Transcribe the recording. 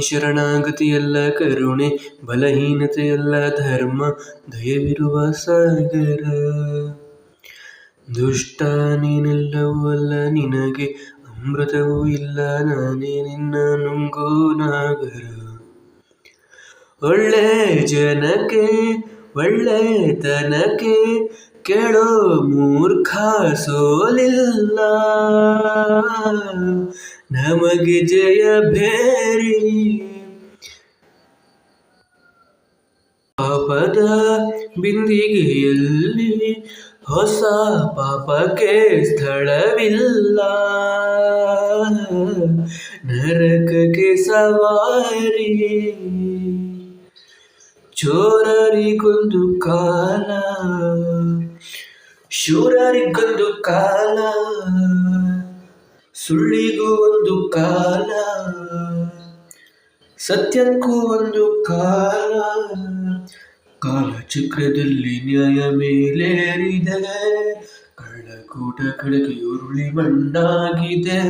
ಶರಣಾಗತಿಯಲ್ಲ ಕರುಣೆ, ಬಲಹೀನತೆಯಲ್ಲ ಧರ್ಮ, ದಯವಿರುವ ಸಾಗರ. ದುಷ್ಟ ನೀನೆಲ್ಲವೂ ಅಲ್ಲ, ನಿನಗೆ ಅಮೃತವೂ ಇಲ್ಲ, ನಾನೇ ನಿನ್ನ ನುಂಗೋ ನಾಗರ. ಒಳ್ಳೆ ಜನಕ್ಕೆ ಒಳ್ಳೆತನಕ್ಕೆ ಕೇಳೋ ಮೂರ್ಖ ಸೋಲಿಲ್ಲ, ನಮಗೆ ಜಯ ಭೇರಿ. ಪಾಪದ ಬಿಂದಿಗೆಯಲ್ಲಿ ಹೊಸ ಪಾಪಕ್ಕೆ ಸ್ಥಳವಿಲ್ಲ, ನರಕಕ್ಕೆ ಸವಾರಿ. ಚೋರರಿಗೊಂದು ಕಾಲ, ಶೂರರಿಗೊಂದು ಕಾಲ, ಸುಳ್ಳಿಗೂ ಒಂದು ಕಾಲ, ಸತ್ಯಕ್ಕೂ ಒಂದು ಕಾಲ. ಕಾಲಚಕ್ರದಲ್ಲಿ ನ್ಯಾಯ ಮೇಲೇರಿದೆ, ಕಳ್ಳಕೂಟ ಕಡಕೆ ಉರುಳಿ ಮಣ್ಣಾಗಿದೆ.